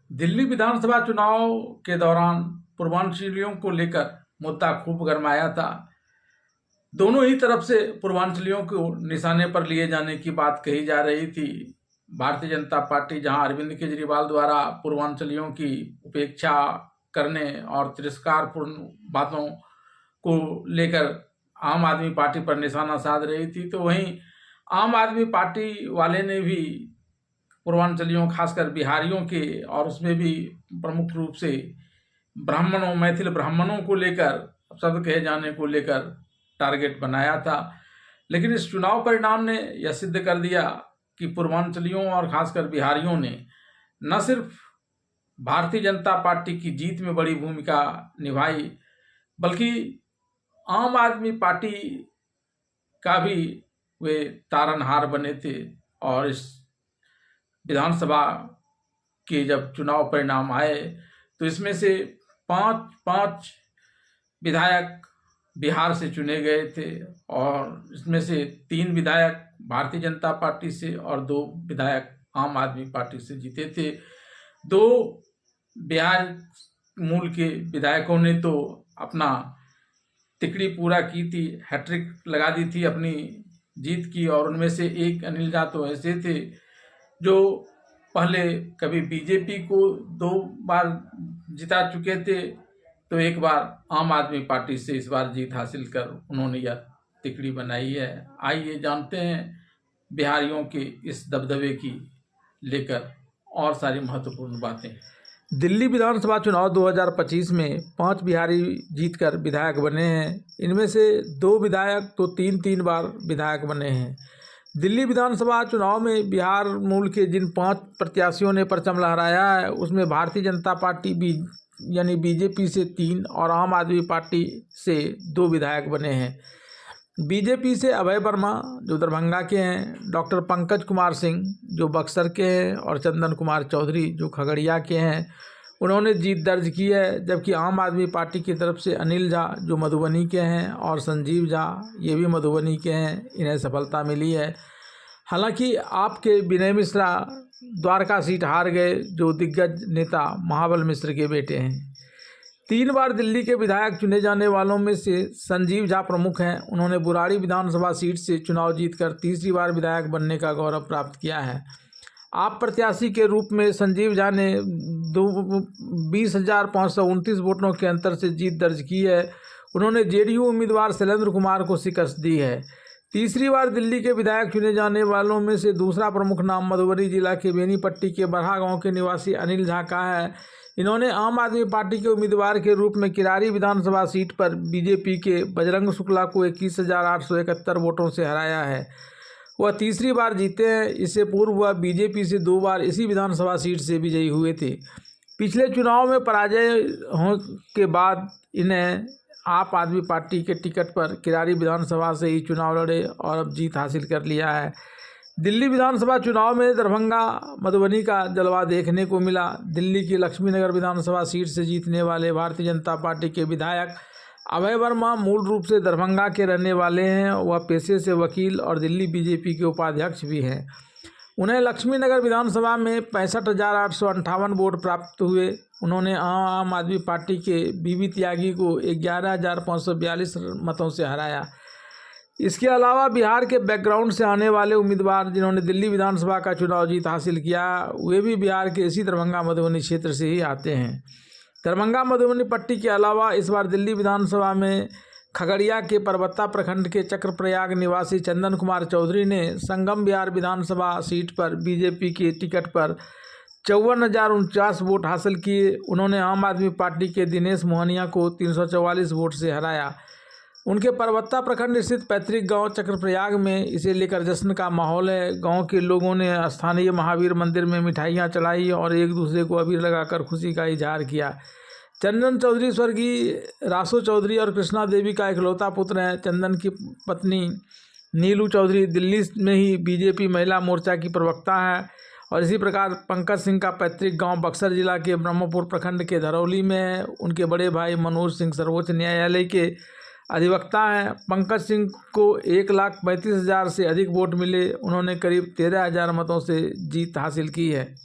दिल्ली विधानसभा चुनाव के दौरान पूर्वांचलियों को लेकर मुद्दा खूब गरमाया था। दोनों ही तरफ से पूर्वांचलियों को निशाने पर लिए जाने की बात कही जा रही थी। भारतीय जनता पार्टी जहां अरविंद केजरीवाल द्वारा पूर्वांचलियों की उपेक्षा करने और तिरस्कारपूर्ण बातों को लेकर आम आदमी पार्टी पर निशाना साध रही थी, तो वहीं आम आदमी पार्टी वाले ने भी पूर्वांचलियों खासकर बिहारियों के और उसमें भी प्रमुख रूप से ब्राह्मणों मैथिल ब्राह्मणों को लेकर शब्द कहे जाने को लेकर टारगेट बनाया था। लेकिन इस चुनाव परिणाम ने यह सिद्ध कर दिया कि पूर्वांचलियों और खासकर बिहारियों ने न सिर्फ भारतीय जनता पार्टी की जीत में बड़ी भूमिका निभाई, बल्कि आम आदमी पार्टी का भी वे तारनहार बने थे। और इस विधानसभा के जब चुनाव परिणाम आए तो इसमें से पांच विधायक बिहार से चुने गए थे और इसमें से 3 विधायक भारतीय जनता पार्टी से और 2 विधायक आम आदमी पार्टी से जीते थे। 2 बिहार मूल के विधायकों ने तो अपना तिकड़ी पूरा की थी, हैट्रिक लगा दी थी अपनी जीत की, और उनमें से एक अनिल झा तो ऐसे थे जो पहले कभी बीजेपी को 2 बार जिता चुके थे, तो एक बार आम आदमी पार्टी से इस बार जीत हासिल कर उन्होंने यह तिकड़ी बनाई है। आइए जानते हैं बिहारियों के इस दबदबे की लेकर और सारी महत्वपूर्ण बातें। दिल्ली विधानसभा चुनाव 2025 में 5 बिहारी जीतकर विधायक बने हैं। इनमें से 2 विधायक तो 3 बार विधायक बने हैं। दिल्ली विधानसभा चुनाव में बिहार मूल के जिन 5 प्रत्याशियों ने परचम लहराया है, उसमें भारतीय जनता पार्टी यानी बीजेपी से 3 और आम आदमी पार्टी से 2 विधायक बने हैं। बीजेपी से अभय वर्मा जो दरभंगा के हैं, डॉक्टर पंकज कुमार सिंह जो बक्सर के हैं और चंदन कुमार चौधरी जो खगड़िया के हैं, उन्होंने जीत दर्ज की है। जबकि आम आदमी पार्टी की तरफ से अनिल झा जो मधुबनी के हैं और संजीव झा ये भी मधुबनी के हैं, इन्हें सफलता मिली है। हालांकि आपके विनय मिश्रा द्वारका सीट हार गए जो दिग्गज नेता महाबल मिश्र के बेटे हैं। 3 बार दिल्ली के विधायक चुने जाने वालों में से संजीव झा प्रमुख हैं। उन्होंने बुराड़ी विधानसभा सीट से चुनाव जीतकर तीसरी बार विधायक बनने का गौरव प्राप्त किया है। आप प्रत्याशी के रूप में संजीव झा ने 20,529 वोटों के अंतर से जीत दर्ज की है। उन्होंने जेडीयू उम्मीदवार शैलेंद्र कुमार को शिकस्त दी है। तीसरी बार दिल्ली के विधायक चुने जाने वालों में से दूसरा प्रमुख नाम मधुबनी जिला के बेनीपट्टी के बरहा गांव के निवासी अनिल झा का है। इन्होंने आम आदमी पार्टी के उम्मीदवार के रूप में किरारी विधानसभा सीट पर बीजेपी के बजरंग शुक्ला को 21,871 वोटों से हराया है। वह तीसरी बार जीते हैं। इससे पूर्व वह बीजेपी से 2 बार इसी विधानसभा सीट से विजयी हुए थे। पिछले चुनाव में पराजय होने के बाद इन्हें आप आदमी पार्टी के टिकट पर किरारी विधानसभा से ही चुनाव लड़े और अब जीत हासिल कर लिया है। दिल्ली विधानसभा चुनाव में दरभंगा मधुबनी का जलवा देखने को मिला। दिल्ली की लक्ष्मीनगर विधानसभा सीट से जीतने वाले भारतीय जनता पार्टी के विधायक अभय वर्मा मूल रूप से दरभंगा के रहने वाले हैं। वह पेशे से वकील और दिल्ली बीजेपी के उपाध्यक्ष भी हैं। उन्हें लक्ष्मीनगर विधानसभा में 65,858 वोट प्राप्त हुए। उन्होंने आम आदमी पार्टी के बीबी त्यागी को 11,542 मतों से हराया। इसके अलावा बिहार के बैकग्राउंड से आने वाले उम्मीदवार जिन्होंने दिल्ली विधानसभा का चुनाव जीत हासिल किया, वे भी बिहार के इसी दरभंगा मधुबनी क्षेत्र से ही आते हैं। दरभंगा मधुबनी पट्टी के अलावा इस बार दिल्ली विधानसभा में खगड़िया के परबत्ता प्रखंड के चक्रप्रयाग निवासी चंदन कुमार चौधरी ने संगम बिहार विधानसभा सीट पर बीजेपी के टिकट पर 54,049 वोट हासिल किए। उन्होंने आम आदमी पार्टी के दिनेश मोहनिया को 344 वोट से हराया। उनके परबत्ता प्रखंड स्थित पैतृक गांव चक्रप्रयाग में इसे लेकर जश्न का माहौल है। गांव के लोगों ने स्थानीय महावीर मंदिर में मिठाइयां चलाई और एक दूसरे को अबीर लगाकर खुशी का इजहार किया। चंदन चौधरी स्वर्गीय रासो चौधरी और कृष्णा देवी का इकलौता पुत्र है। चंदन की पत्नी नीलू चौधरी दिल्ली में ही बीजेपी महिला मोर्चा की प्रवक्ता है। और इसी प्रकार पंकज सिंह का पैतृक गांव बक्सर जिला के ब्रह्मपुर प्रखंड के धरौली में है। उनके बड़े भाई मनोज सिंह सर्वोच्च न्यायालय के अधिवक्ता हैं। पंकज सिंह को 1,35,000 से अधिक वोट मिले। उन्होंने करीब 13,000 मतों से जीत हासिल की है।